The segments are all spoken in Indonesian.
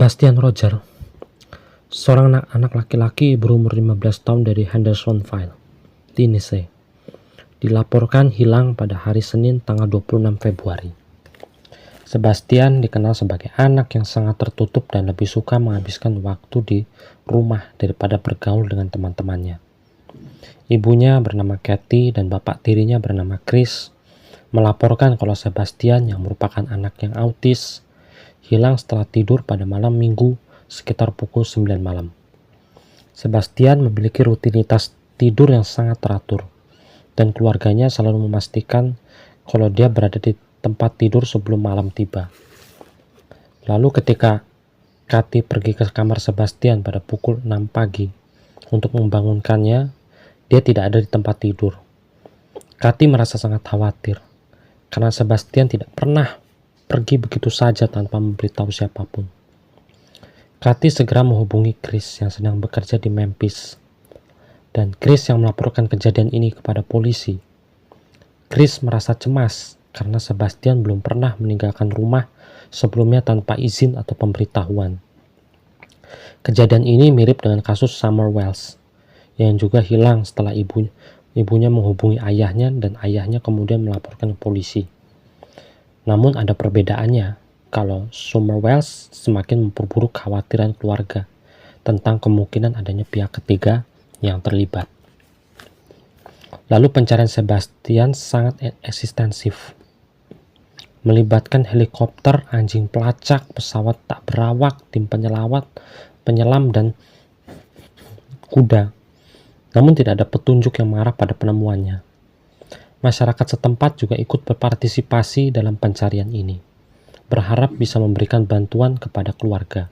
Sebastian Roger, seorang anak laki-laki berumur 15 tahun dari Hendersonville, Tennessee, dilaporkan hilang pada hari Senin tanggal 26 Februari. Sebastian dikenal sebagai anak yang sangat tertutup dan lebih suka menghabiskan waktu di rumah daripada bergaul dengan teman-temannya. Ibunya bernama Kathy dan bapak tirinya bernama Chris melaporkan kalau Sebastian, yang merupakan anak yang autis, hilang setelah tidur pada malam Minggu sekitar pukul 9 malam. Sebastian memiliki rutinitas tidur yang sangat teratur, dan keluarganya selalu memastikan kalau dia berada di tempat tidur sebelum malam tiba. Lalu ketika Kathy pergi ke kamar Sebastian pada pukul 6 pagi untuk membangunkannya, dia tidak ada di tempat tidur. Kathy merasa sangat khawatir karena Sebastian tidak pernah pergi begitu saja tanpa memberitahu siapapun. Kathy segera menghubungi Chris yang sedang bekerja di Memphis, dan Chris yang melaporkan kejadian ini kepada polisi. Chris merasa cemas karena Sebastian belum pernah meninggalkan rumah sebelumnya tanpa izin atau pemberitahuan. Kejadian ini mirip dengan kasus Summer Wells yang juga hilang setelah ibunya menghubungi ayahnya dan ayahnya kemudian melaporkan ke polisi. Namun ada perbedaannya kalau Summer Wells semakin memperburuk kekhawatiran keluarga tentang kemungkinan adanya pihak ketiga yang terlibat. Lalu pencarian Sebastian sangat ekstensif, melibatkan helikopter, anjing pelacak, pesawat tak berawak, tim penyelam dan kuda. Namun tidak ada petunjuk yang mengarah pada penemuannya. Masyarakat setempat juga ikut berpartisipasi dalam pencarian ini, berharap bisa memberikan bantuan kepada keluarga.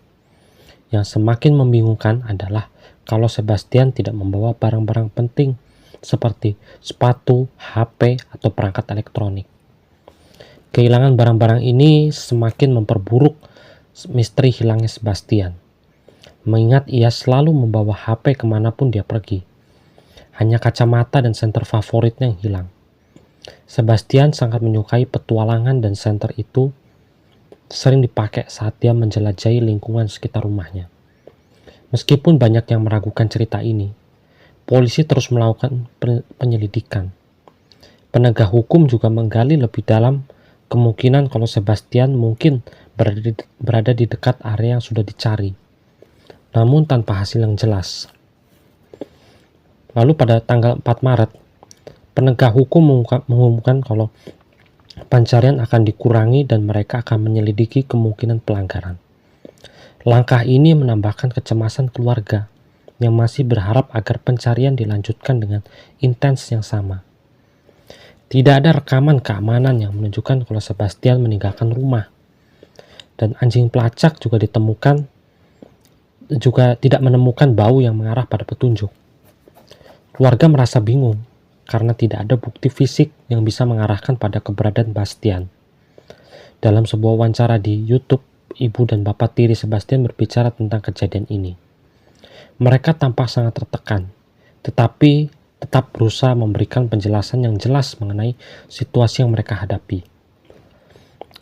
Yang semakin membingungkan adalah kalau Sebastian tidak membawa barang-barang penting seperti sepatu, HP, atau perangkat elektronik. Kehilangan barang-barang ini semakin memperburuk misteri hilangnya Sebastian, mengingat ia selalu membawa HP kemanapun dia pergi. Hanya kacamata dan senter favoritnya yang hilang. Sebastian sangat menyukai petualangan dan senter itu sering dipakai saat dia menjelajahi lingkungan sekitar rumahnya. Meskipun banyak yang meragukan cerita ini, polisi terus melakukan penyelidikan. Penegak hukum juga menggali lebih dalam kemungkinan kalau Sebastian mungkin berada di dekat area yang sudah dicari, namun tanpa hasil yang jelas. Lalu pada tanggal 4 Maret, penegak hukum mengumumkan kalau pencarian akan dikurangi dan mereka akan menyelidiki kemungkinan pelanggaran. Langkah ini menambahkan kecemasan keluarga yang masih berharap agar pencarian dilanjutkan dengan intens yang sama. Tidak ada rekaman keamanan yang menunjukkan kalau Sebastian meninggalkan rumah, dan anjing pelacak juga tidak menemukan bau yang mengarah pada petunjuk. Keluarga merasa bingung karena tidak ada bukti fisik yang bisa mengarahkan pada keberadaan Bastian. Dalam sebuah wawancara di YouTube, ibu dan bapak tiri Sebastian berbicara tentang kejadian ini. Mereka tampak sangat tertekan, tetapi tetap berusaha memberikan penjelasan yang jelas mengenai situasi yang mereka hadapi.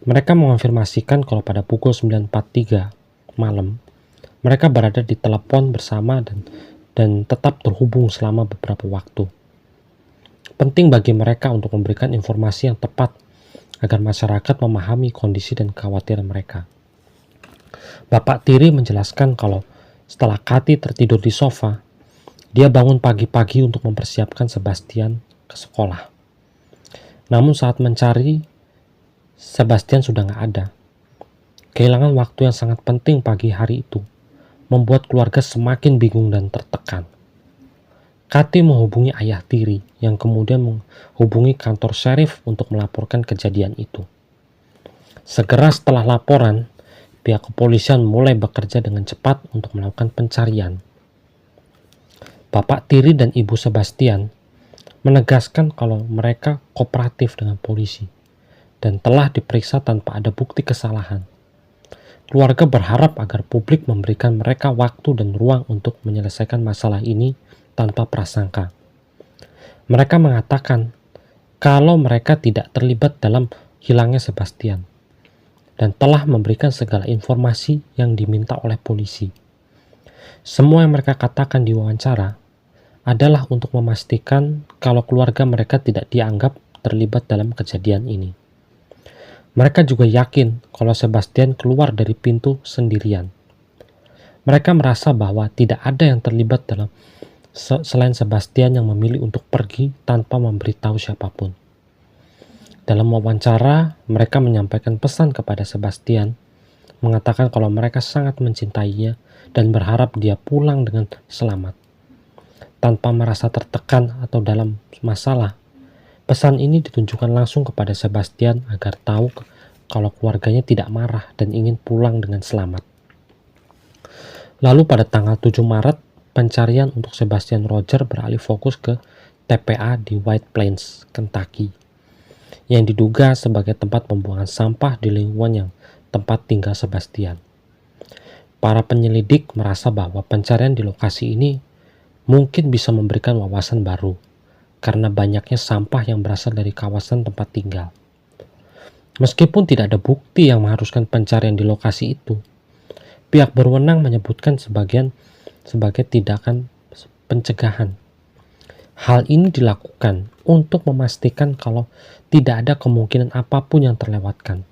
Mereka mengonfirmasikan kalau pada pukul 9.43 malam, mereka berada di telepon bersama dan tetap terhubung selama beberapa waktu. Penting bagi mereka untuk memberikan informasi yang tepat agar masyarakat memahami kondisi dan kekhawatiran mereka. Bapak tiri menjelaskan kalau setelah Kathy tertidur di sofa, dia bangun pagi-pagi untuk mempersiapkan Sebastian ke sekolah. Namun saat mencari, Sebastian sudah nggak ada. Kehilangan waktu yang sangat penting pagi hari itu membuat keluarga semakin bingung dan tertekan. Kathy menghubungi ayah tiri yang kemudian menghubungi kantor sheriff untuk melaporkan kejadian itu. Segera setelah laporan, pihak kepolisian mulai bekerja dengan cepat untuk melakukan pencarian. Bapak tiri dan ibu Sebastian menegaskan kalau mereka kooperatif dengan polisi dan telah diperiksa tanpa ada bukti kesalahan. Keluarga berharap agar publik memberikan mereka waktu dan ruang untuk menyelesaikan masalah ini tanpa prasangka. Mereka mengatakan kalau mereka tidak terlibat dalam hilangnya Sebastian. dan telah memberikan segala informasi yang diminta oleh polisi. Semua yang mereka katakan di wawancara adalah untuk memastikan kalau keluarga mereka tidak dianggap terlibat dalam kejadian ini. Mereka juga yakin kalau Sebastian keluar dari pintu sendirian. Mereka merasa bahwa tidak ada yang terlibat dalam selain Sebastian yang memilih untuk pergi tanpa memberitahu siapapun. Dalam wawancara, mereka menyampaikan pesan kepada Sebastian, mengatakan kalau mereka sangat mencintainya dan berharap dia pulang dengan selamat. Tanpa merasa tertekan atau dalam masalah, pesan ini ditunjukkan langsung kepada Sebastian agar tahu kalau keluarganya tidak marah dan ingin pulang dengan selamat. Lalu pada tanggal 7 Maret, pencarian untuk Sebastian Roger beralih fokus ke TPA di White Plains, Kentucky, yang diduga sebagai tempat pembuangan sampah di lingkungan yang tempat tinggal Sebastian. Para penyelidik merasa bahwa pencarian di lokasi ini mungkin bisa memberikan wawasan baru karena banyaknya sampah yang berasal dari kawasan tempat tinggal. Meskipun tidak ada bukti yang mengharuskan pencarian di lokasi itu, pihak berwenang menyebutkan sebagai tindakan pencegahan. Hal ini dilakukan untuk memastikan kalau tidak ada kemungkinan apapun yang terlewatkan.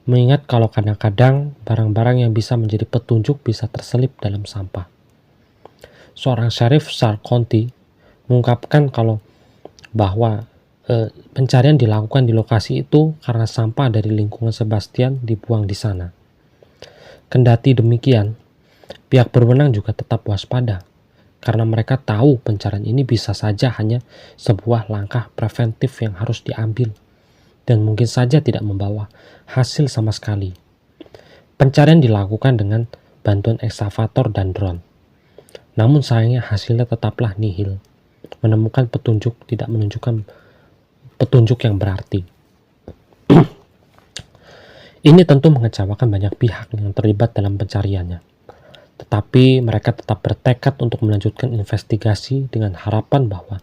Mengingat kalau kadang-kadang barang-barang yang bisa menjadi petunjuk bisa terselip dalam sampah. Seorang Sheriff Stark County mengungkapkan bahwa pencarian dilakukan di lokasi itu karena sampah dari lingkungan Sebastian dibuang di sana. Kendati demikian, pihak berwenang juga tetap waspada karena mereka tahu pencarian ini bisa saja hanya sebuah langkah preventif yang harus diambil dan mungkin saja tidak membawa hasil sama sekali. Pencarian dilakukan dengan bantuan ekskavator dan drone. Namun sayangnya hasilnya tetaplah nihil. Menemukan petunjuk tidak menunjukkan petunjuk yang berarti. Ini tentu mengecewakan banyak pihak yang terlibat dalam pencariannya. Tetapi mereka tetap bertekad untuk melanjutkan investigasi dengan harapan bahwa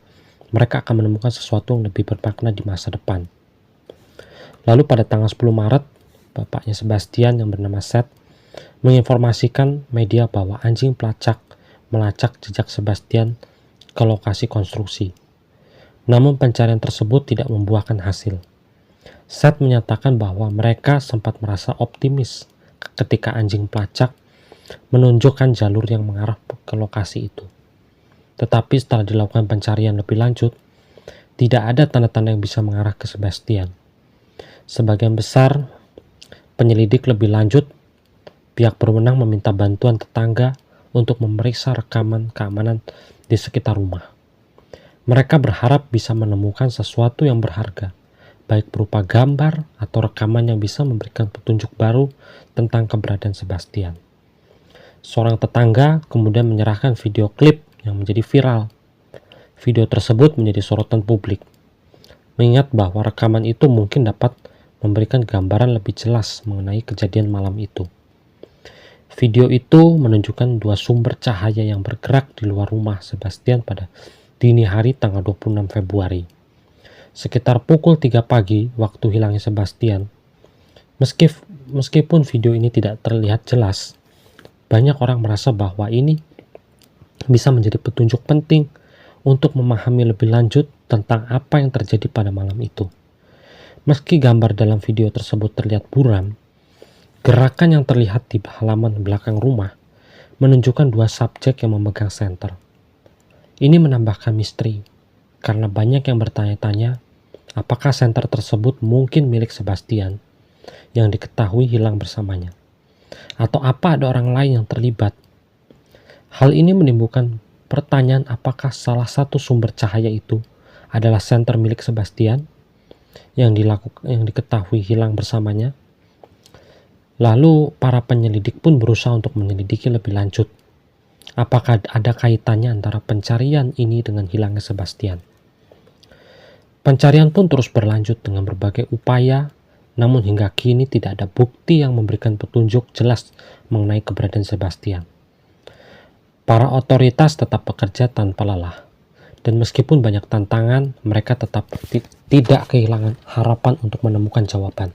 mereka akan menemukan sesuatu yang lebih bermakna di masa depan. Lalu pada tanggal 10 Maret, bapaknya Sebastian yang bernama Seth menginformasikan media bahwa anjing pelacak melacak jejak Sebastian ke lokasi konstruksi. Namun pencarian tersebut tidak membuahkan hasil. Seth menyatakan bahwa mereka sempat merasa optimis ketika anjing pelacak menunjukkan jalur yang mengarah ke lokasi itu. Tetapi setelah dilakukan pencarian lebih lanjut, tidak ada tanda-tanda yang bisa mengarah ke Sebastian. Sebagian besar penyelidik lebih lanjut, pihak berwenang meminta bantuan tetangga untuk memeriksa rekaman keamanan di sekitar rumah. Mereka berharap bisa menemukan sesuatu yang berharga, baik berupa gambar atau rekaman yang bisa memberikan petunjuk baru tentang keberadaan Sebastian. Seorang tetangga kemudian menyerahkan video klip yang menjadi viral. Video tersebut menjadi sorotan publik, mengingat bahwa rekaman itu mungkin dapat memberikan gambaran lebih jelas mengenai kejadian malam itu. Video itu menunjukkan dua sumber cahaya yang bergerak di luar rumah Sebastian pada dini hari tanggal 26 Februari. Sekitar pukul 3 pagi waktu hilangnya Sebastian. Meskipun video ini tidak terlihat jelas, banyak orang merasa bahwa ini bisa menjadi petunjuk penting untuk memahami lebih lanjut tentang apa yang terjadi pada malam itu. Meski gambar dalam video tersebut terlihat buram, gerakan yang terlihat di halaman belakang rumah menunjukkan dua subjek yang memegang senter. Ini menambahkan misteri, karena banyak yang bertanya-tanya apakah senter tersebut mungkin milik Sebastian yang diketahui hilang bersamanya, atau apa ada orang lain yang terlibat. Hal ini menimbulkan pertanyaan apakah salah satu sumber cahaya itu adalah senter milik Sebastian yang diketahui hilang bersamanya. Lalu para penyelidik pun berusaha untuk menyelidiki lebih lanjut apakah ada kaitannya antara pencarian ini dengan hilangnya Sebastian. Pencarian pun terus berlanjut dengan berbagai upaya, namun hingga kini tidak ada bukti yang memberikan petunjuk jelas mengenai keberadaan Sebastian. Para otoritas tetap bekerja tanpa lelah, dan meskipun banyak tantangan, mereka tetap tidak kehilangan harapan untuk menemukan jawaban.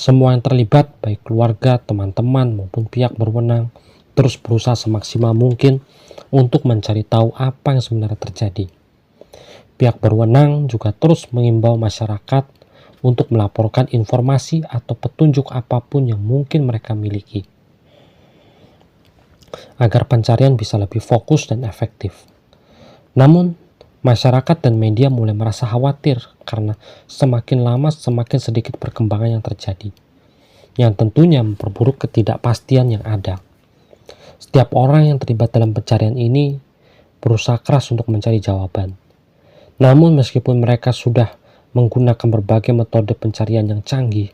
Semua yang terlibat, baik keluarga, teman-teman, maupun pihak berwenang, terus berusaha semaksimal mungkin untuk mencari tahu apa yang sebenarnya terjadi. Pihak berwenang juga terus mengimbau masyarakat untuk melaporkan informasi atau petunjuk apapun yang mungkin mereka miliki, agar pencarian bisa lebih fokus dan efektif. Namun, masyarakat dan media mulai merasa khawatir karena semakin lama semakin sedikit perkembangan yang terjadi, yang tentunya memperburuk ketidakpastian yang ada. Setiap orang yang terlibat dalam pencarian ini berusaha keras untuk mencari jawaban. Namun meskipun mereka sudah menggunakan berbagai metode pencarian yang canggih,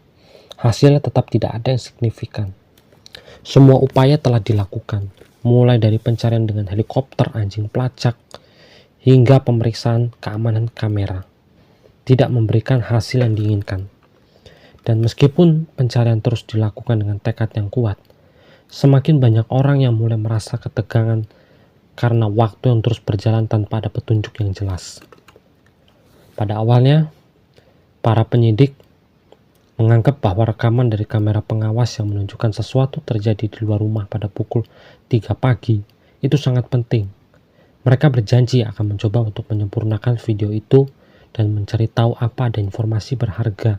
hasilnya tetap tidak ada yang signifikan. Semua upaya telah dilakukan, mulai dari pencarian dengan helikopter anjing pelacak hingga pemeriksaan keamanan kamera, tidak memberikan hasil yang diinginkan. Dan meskipun pencarian terus dilakukan dengan tekad yang kuat, semakin banyak orang yang mulai merasa ketegangan karena waktu yang terus berjalan tanpa ada petunjuk yang jelas. Pada awalnya, para penyidik menganggap bahwa rekaman dari kamera pengawas yang menunjukkan sesuatu terjadi di luar rumah pada pukul 3 pagi itu sangat penting. Mereka berjanji akan mencoba untuk menyempurnakan video itu dan mencari tahu apa ada informasi berharga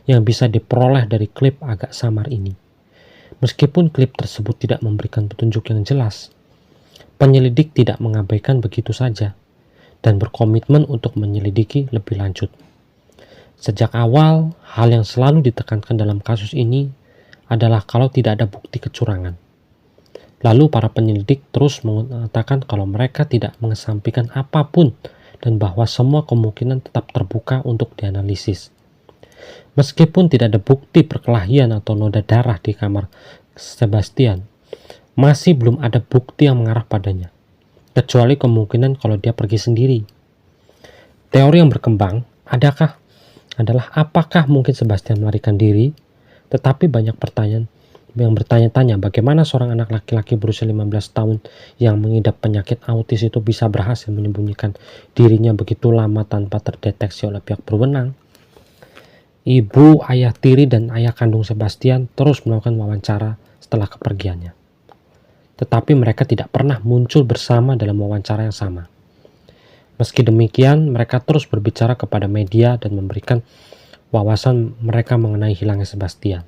yang bisa diperoleh dari klip agak samar ini. Meskipun klip tersebut tidak memberikan petunjuk yang jelas, penyelidik tidak mengabaikan begitu saja dan berkomitmen untuk menyelidiki lebih lanjut. Sejak awal, hal yang selalu ditekankan dalam kasus ini adalah kalau tidak ada bukti kecurangan. Lalu para penyelidik terus mengatakan kalau mereka tidak mengesampingkan apapun dan bahwa semua kemungkinan tetap terbuka untuk dianalisis. Meskipun tidak ada bukti perkelahian atau noda darah di kamar Sebastian, masih belum ada bukti yang mengarah padanya, kecuali kemungkinan kalau dia pergi sendiri. Teori yang berkembang adalah apakah mungkin Sebastian melarikan diri, tetapi banyak pertanyaan yang bertanya-tanya bagaimana seorang anak laki-laki berusia 15 tahun yang mengidap penyakit autis itu bisa berhasil menyembunyikan dirinya begitu lama tanpa terdeteksi oleh pihak berwenang. Ibu, ayah tiri, dan ayah kandung Sebastian terus melakukan wawancara setelah kepergiannya. Tetapi mereka tidak pernah muncul bersama dalam wawancara yang sama. Meski demikian, mereka terus berbicara kepada media dan memberikan wawasan mereka mengenai hilangnya Sebastian.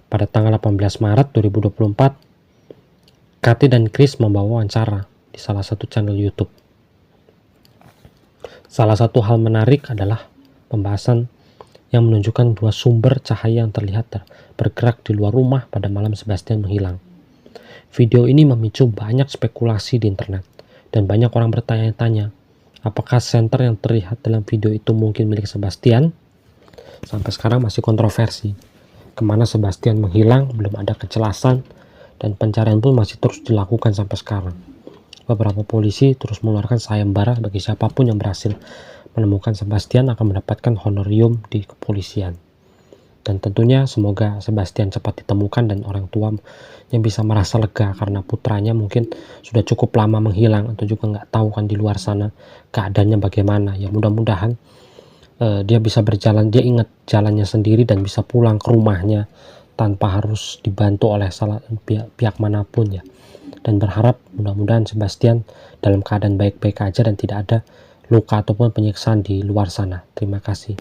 Pada tanggal 18 Maret 2024, Kathy dan Chris membawa wawancara di salah satu channel YouTube. Salah satu hal menarik adalah pembahasan yang menunjukkan dua sumber cahaya yang terlihat bergerak di luar rumah pada malam Sebastian menghilang. Video ini memicu banyak spekulasi di internet, dan banyak orang bertanya-tanya, apakah senter yang terlihat dalam video itu mungkin milik Sebastian? Sampai sekarang masih kontroversi. Kemana Sebastian menghilang belum ada kejelasan, dan pencarian pun masih terus dilakukan sampai sekarang. Beberapa polisi terus mengeluarkan sayembara bagi siapapun yang berhasil menemukan Sebastian akan mendapatkan honorium di kepolisian. Dan tentunya semoga Sebastian cepat ditemukan dan orang tua yang bisa merasa lega karena putranya mungkin sudah cukup lama menghilang atau juga nggak tahu kan di luar sana keadaannya bagaimana. Ya mudah-mudahan dia bisa berjalan, dia ingat jalannya sendiri dan bisa pulang ke rumahnya tanpa harus dibantu oleh pihak manapun ya. Dan berharap mudah-mudahan Sebastian dalam keadaan baik-baik aja dan tidak ada luka ataupun penyiksaan di luar sana. Terima kasih.